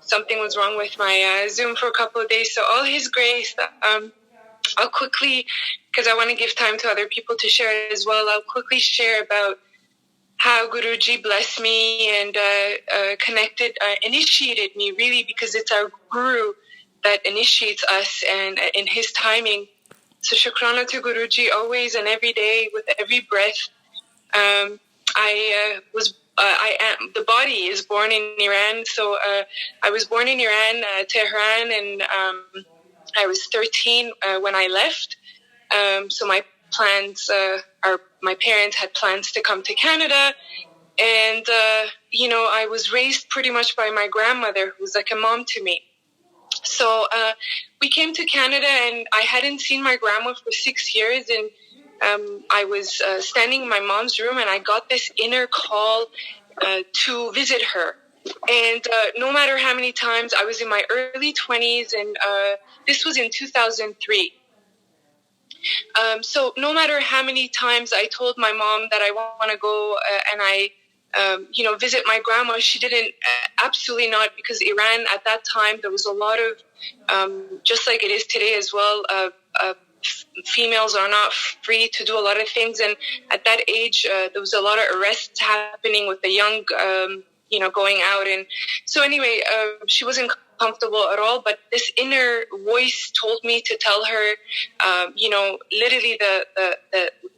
something was wrong with my Zoom for a couple of days. So all His grace, I'll quickly, because I want to give time to other people to share it as well, I'll quickly share about how Guruji blessed me and initiated me, really, because it's our Guru that initiates us, and in His timing. So Shukrana to Guruji always and every day with every breath. The body is born in Iran, so I was born in Iran, Tehran, and I was 13 when I left. So my parents had plans to come to Canada, and I was raised pretty much by my grandmother, who was like a mom to me. So we came to Canada, and I hadn't seen my grandma for 6 years, and I was standing in my mom's room, and I got this inner call to visit her. And no matter how many times, I was in my early 20s, and this was in 2003. So no matter how many times I told my mom that I want to go and I visit my grandma, she didn't, absolutely not, because Iran at that time, there was a lot of, just like it is today as well, females are not free to do a lot of things. And at that age, there was a lot of arrests happening with the young, going out. And so anyway, she wasn't comfortable at all, but this inner voice told me to tell her, literally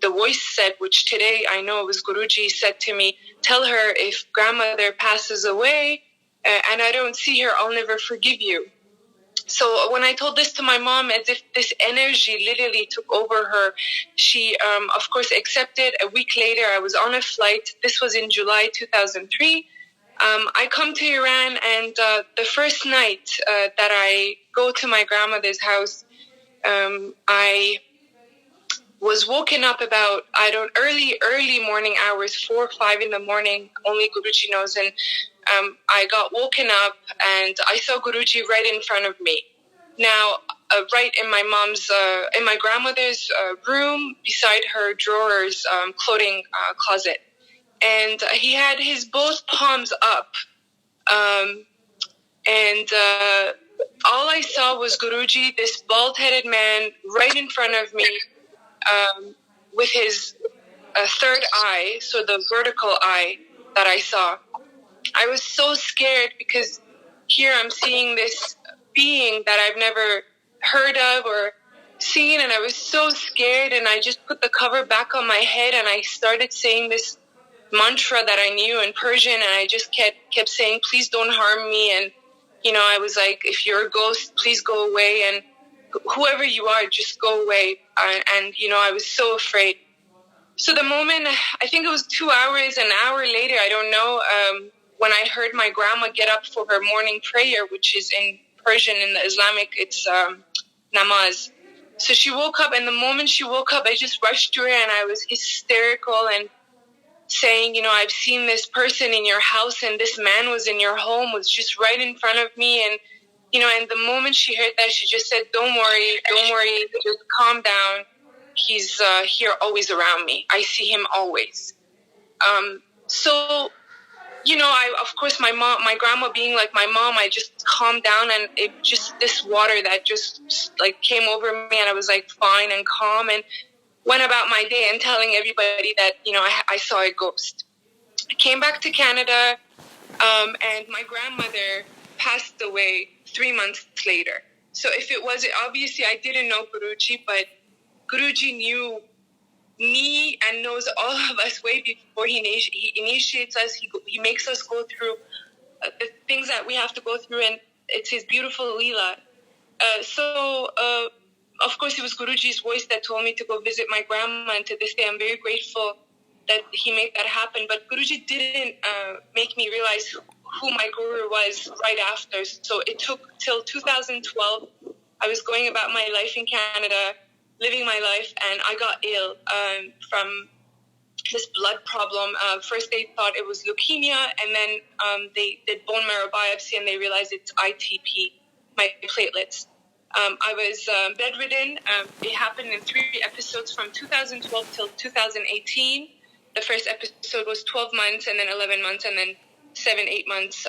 the voice said, which today I know it was Guruji, said to me, tell her if grandmother passes away and I don't see her, I'll never forgive you. So when I told this to my mom, as if this energy literally took over her, she, of course, accepted. A week later, I was on a flight. This was in July 2003. I come to Iran, and the first night that I go to my grandmother's house, I was woken up about, early morning hours, 4 or 5 in the morning, only Guruji knows. And I got woken up, and I saw Guruji right in front of me. Now, right in my in my grandmother's room, beside her drawers, clothing closet. And he had his both palms up. And all I saw was Guruji, this bald-headed man, right in front of me, with his third eye, so the vertical eye that I saw. I was so scared because here I'm seeing this being that I've never heard of or seen, and I was so scared, and I just put the cover back on my head, and I started saying this mantra that I knew in Persian, and I just kept saying, please don't harm me. And I was like, if you're a ghost, please go away, and whoever you are, just go away. And I was so afraid. So the moment, I think it was 2 hours, an hour later, I don't know, when I heard my grandma get up for her morning prayer, which is in Persian, in the Islamic, it's namaz. So she woke up, and the moment she woke up, I just rushed to her, and I was hysterical and saying, I've seen this person in your house, and this man was in your home, was just right in front of me. And, and the moment she heard that, she just said, don't worry, just calm down. He's here always around me. I see him always. So, of course, my grandma being like my mom, I just calmed down, and it just, this water that just like came over me, and I was like fine and calm, and went about my day and telling everybody that, I saw a ghost. I came back to Canada, and my grandmother passed away 3 months later. So if it was, obviously I didn't know Guruji, but Guruji knew me and knows all of us way before he initiates us. He makes us go through the things that we have to go through, and it's his beautiful Leela. Of course, it was Guruji's voice that told me to go visit my grandma, and to this day, I'm very grateful that he made that happen. But Guruji didn't make me realize who my guru was right after. So it took till 2012. I was going about my life in Canada, living my life, and I got ill from this blood problem. First, they thought it was leukemia, and then they did bone marrow biopsy, and they realized it's ITP, my platelets. I was bedridden. It happened in 3 episodes from 2012 till 2018. The first episode was 12 months, and then 11 months, and then 7-8 months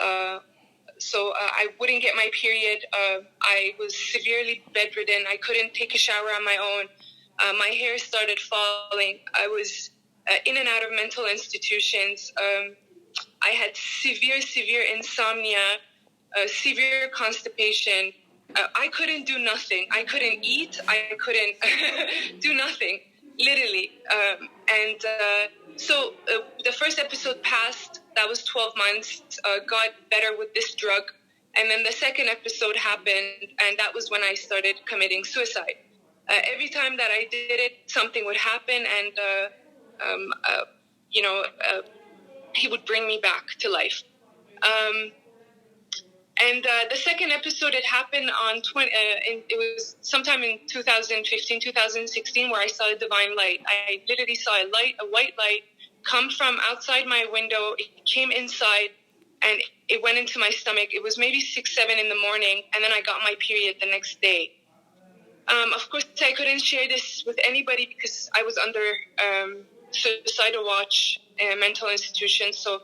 I wouldn't get my period. I was severely bedridden. I couldn't take a shower on my own. My hair started falling. I was in and out of mental institutions. I had severe insomnia, severe constipation. I couldn't do nothing. I couldn't eat. I couldn't do nothing, literally. So the first episode passed. That was 12 months. Got better with this drug. And then the second episode happened, and that was when I started committing suicide. Every time that I did it, something would happen, and he would bring me back to life. The second episode, it happened on it was sometime in 2015, 2016, where I saw a divine light. I literally saw a white light, come from outside my window. It came inside, and it went into my stomach. It was maybe 6, 7 in the morning, and then I got my period the next day. Of course, I couldn't share this with anybody because I was under suicidal watch, mental institution. So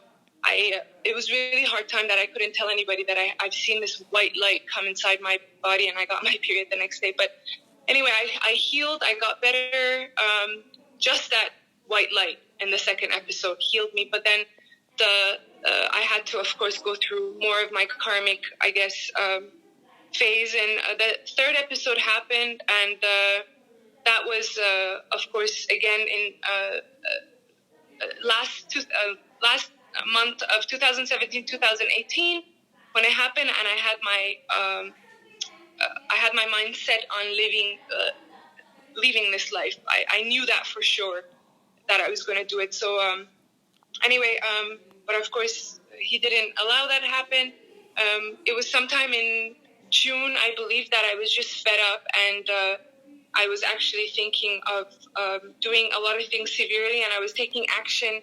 it was really hard time that I couldn't tell anybody that I've seen this white light come inside my body, and I got my period the next day. But anyway, I healed. I got better. Just that white light in the second episode healed me. But then I had to, of course, go through more of my karmic, I guess, phase. And the third episode happened, and that was, of course, again in last month of 2017, 2018, when it happened, and I had my mind set on leaving this life. I knew that for sure, that I was going to do it. So anyway, but of course he didn't allow that to happen. It was sometime in June, I believe, that I was just fed up, and I was actually thinking of doing a lot of things severely, and I was taking action.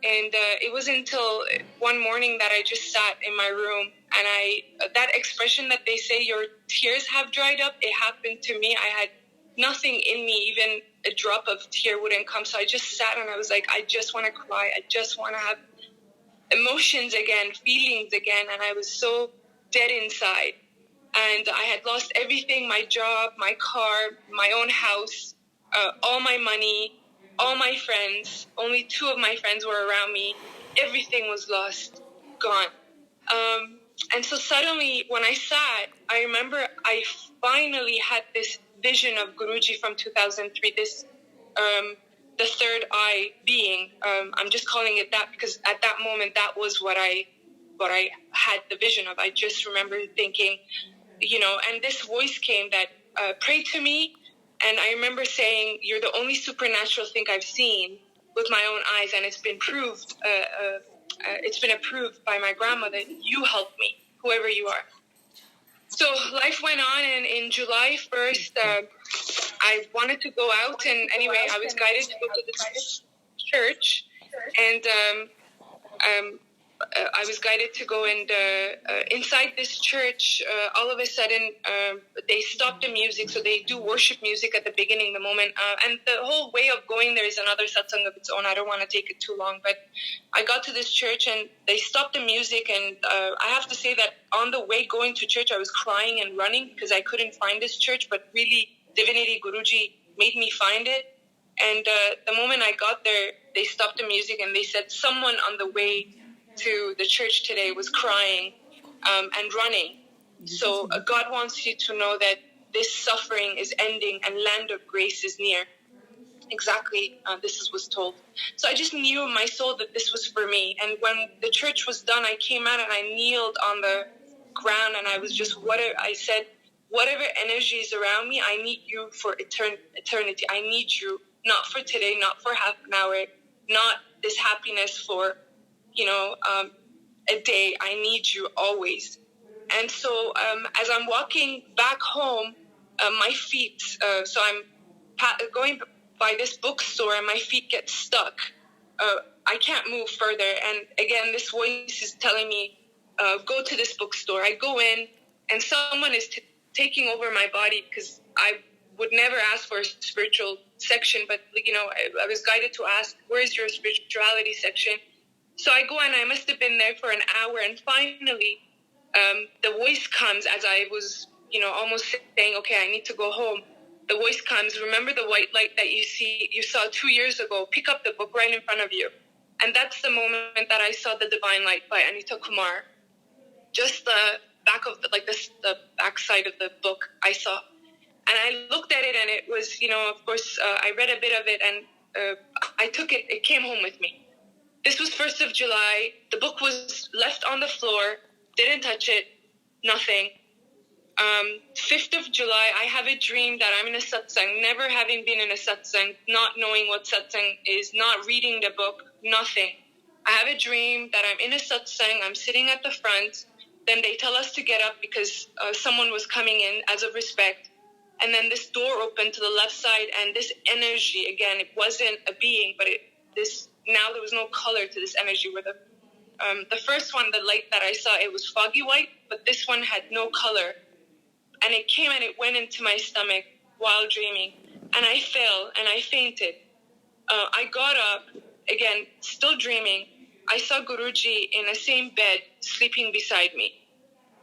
And it wasn't until one morning that I just sat in my room, and that expression that they say, your tears have dried up, it happened to me. I had nothing in me, even a drop of tear wouldn't come. So I just sat, and I was like, I just want to cry. I just want to have emotions again, feelings again. And I was so dead inside. And I had lost everything, my job, my car, my own house, all my money, all my friends. Only 2 of my friends were around me. Everything was lost, gone. And so suddenly when I sat, I remember I finally had this vision of Guruji from 2003, this, the third eye being. I'm just calling it that because at that moment, that was what I had the vision of. I just remember thinking, and this voice came that prayed to me. And I remember saying, you're the only supernatural thing I've seen with my own eyes. And it's been proved, it's been approved by my grandmother. You help me, whoever you are. So life went on. And in July 1st, I wanted to go out. And anyway, I was guided to go to this church. And I was guided to go, and inside this church, all of a sudden, they stopped the music. So they do worship music at the beginning, the moment. And the whole way of going there is another satsang of its own. I don't want to take it too long. But I got to this church, and they stopped the music. And I have to say that on the way going to church, I was crying and running because I couldn't find this church. But really, Divinity Guruji made me find it. And the moment I got there, they stopped the music, and they said someone on the way to the church today was crying and running. So God wants you to know that this suffering is ending and land of grace is near. Exactly, this was told. So I just knew in my soul that this was for me. And when the church was done, I came out and I kneeled on the ground, and I was just, I said, whatever energy is around me, I need you for eternity. I need you, not for today, not for half an hour, not this happiness for a day. I need you always. And so as I'm walking back home, my feet, so I'm going by this bookstore, and my feet get stuck. I can't move further. And again, this voice is telling me, go to this bookstore. I go in, and someone is taking over my body, because I would never ask for a spiritual section, but I was guided to ask, where's your spirituality section? So I go, and I must have been there for an hour, and finally the voice comes as I was, almost saying, okay, I need to go home. The voice comes, remember the white light that you saw 2 years ago, pick up the book right in front of you. And that's the moment that I saw The Divine Light by Anita Kumar. Just the back of the back side of the book I saw. And I looked at it and it was, of course, I read a bit of it and I took it, it came home with me. This was 1st of July. The book was left on the floor, didn't touch it, nothing. 5th of July, I have a dream that I'm in a satsang, never having been in a satsang, not knowing what satsang is, not reading the book, nothing. I have a dream that I'm in a satsang, I'm sitting at the front, then they tell us to get up because someone was coming in as of respect. And then this door opened to the left side and this energy, again, it wasn't a being, but now there was no color to this energy where the first one, the light that I saw, it was foggy white, but this one had no color. And it came and it went into my stomach while dreaming. And I fell and I fainted. I got up, again, still dreaming. I saw Guruji in the same bed, sleeping beside me.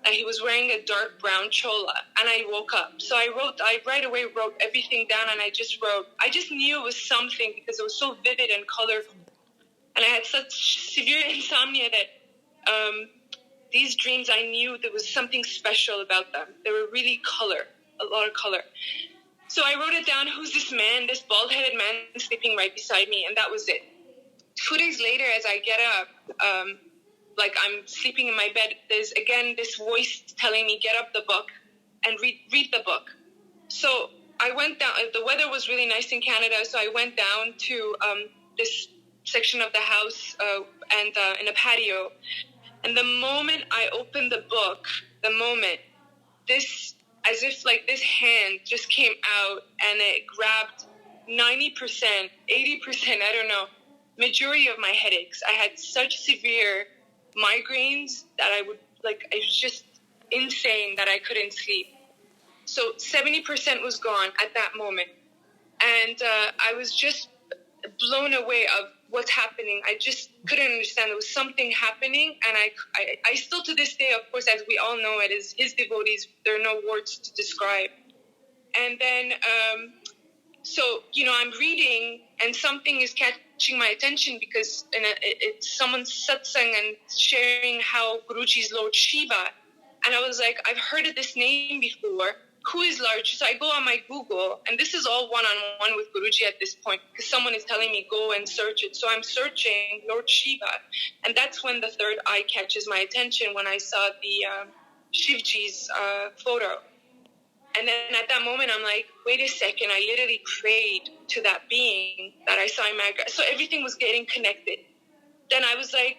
And he was wearing a dark brown chola. And I woke up. So I right away wrote everything down and I just wrote. I just knew it was something because it was so vivid and colorful. And I had such severe insomnia that these dreams, I knew there was something special about them. They were really a lot of color. So I wrote it down, who's this man, this bald-headed man sleeping right beside me, and that was it. 2 days later, as I get up, I'm sleeping in my bed, there's again this voice telling me, get up the book and read the book. So I went down, the weather was really nice in Canada, so I went down to this section of the house and in a patio. And the moment I opened the book, this, as if like this hand just came out and it grabbed 90%, 80%, I don't know, majority of my headaches. I had such severe migraines that it was just insane that I couldn't sleep. So 70% was gone at that moment. And I was just blown away of what's happening. I just couldn't understand. There was something happening, and I still to this day, of course, as we all know it, is his devotees, there are no words to describe. And then, I'm reading, and something is catching my attention because it's someone's satsang and sharing how Guruji's Lord Shiva. And I was like, I've heard of this name before. Who is Lord? So I go on my Google, and this is all one-on-one with Guruji at this point because someone is telling me go and search it. So I'm searching Lord Shiva, and that's when the third eye catches my attention when I saw the Shivji's photo. And then at that moment, I'm like, wait a second, I literally prayed to that being that I saw in my... So everything was getting connected. Then I was like,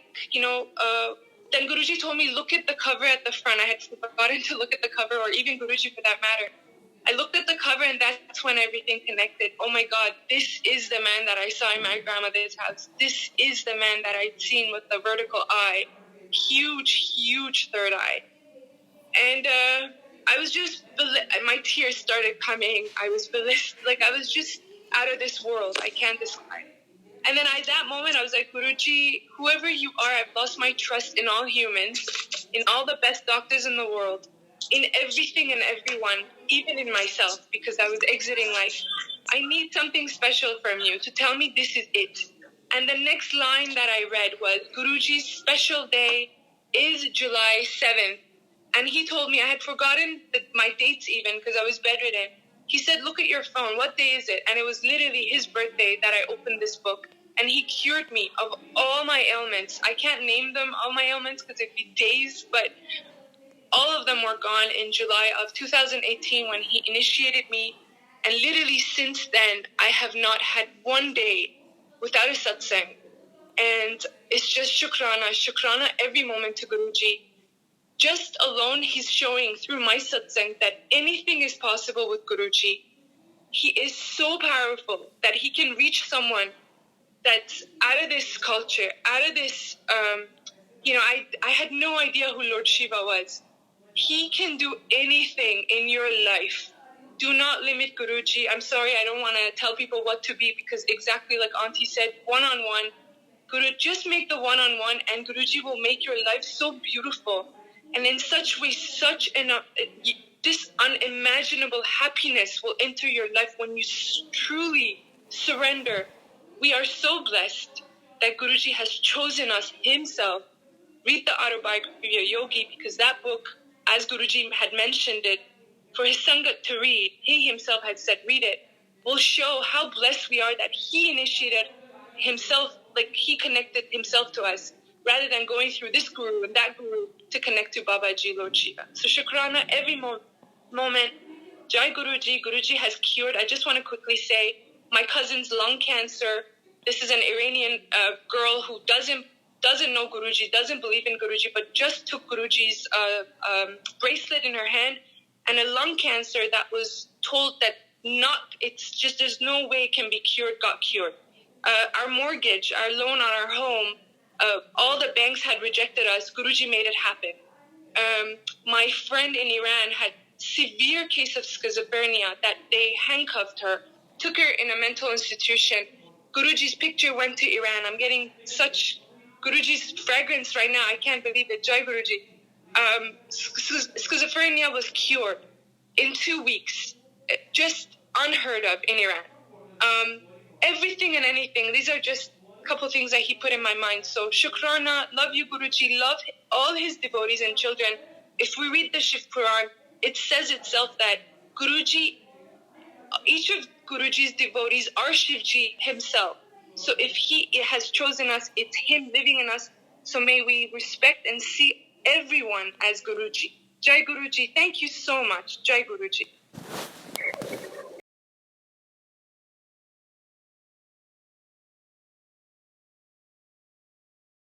then Guruji told me, look at the cover at the front. I had forgotten to look at the cover, or even Guruji for that matter. I looked at the cover, and that's when everything connected. Oh my God, this is the man that I saw in my grandmother's house. This is the man that I'd seen with the vertical eye. Huge, huge third eye. And I was just, my tears started coming. I was just out of this world. I can't describe. And then at that moment, I was like, Guruji, whoever you are, I've lost my trust in all humans, in all the best doctors in the world, in everything and everyone, even in myself, because I was exiting life. I need something special from you to tell me this is it. And the next line that I read was, Guruji's special day is July 7th. And he told me, I had forgotten my dates even because I was bedridden. He said, look at your phone. What day is it? And it was literally his birthday that I opened this book. And he cured me of all my ailments. I can't name them, all my ailments, because it'd be days. But all of them were gone in July of 2018 when he initiated me. And literally since then, I have not had one day without a satsang. And it's just shukrana every moment to Guruji. Just alone, he's showing through my satsang that anything is possible with Guruji. He is so powerful that he can reach someone that's out of this culture, out of this, I had no idea who Lord Shiva was. He can do anything in your life. Do not limit Guruji. I'm sorry, I don't want to tell people what to be because exactly like Aunti said, one-on-one, Guru, just make the one-on-one and Guruji will make your life so beautiful. And in such way, this unimaginable happiness will enter your life when you truly surrender. We are so blessed that Guruji has chosen us himself. Read the autobiography of Yogi, because that book, as Guruji had mentioned it, for his Sangat to read, he himself had said, read it, will show how blessed we are that he initiated himself, like he connected himself to us, rather than going through this guru and that guru to connect to Babaji, Lord Shiva. So Shukrana every moment. Jai Guruji. Guruji has cured. I just want to quickly say, my cousin's lung cancer. This is an Iranian girl who doesn't know Guruji, doesn't believe in Guruji, but just took Guruji's bracelet in her hand, and a lung cancer that was told that there's no way it can be cured, got cured. Our mortgage, our loan on our home, all the banks had rejected us. Guruji made it happen. My friend in Iran had severe case of schizophrenia that they handcuffed her, took her in a mental institution. Guruji's picture went to Iran. I'm getting such Guruji's fragrance right now. I can't believe it. Jai Guruji. Schizophrenia was cured in 2 weeks. Just unheard of in Iran. Everything and anything. These are just a couple of things that he put in my mind. So Shukrana, love you Guruji, love all his devotees and children. If we read the Shiv Puran, it says itself that Guruji, each of Guruji's devotees are Shivji himself. So if he has chosen us, it's him living in us. So may we respect and see everyone as Guruji. Jai Guruji, thank you so much. Jai Guruji.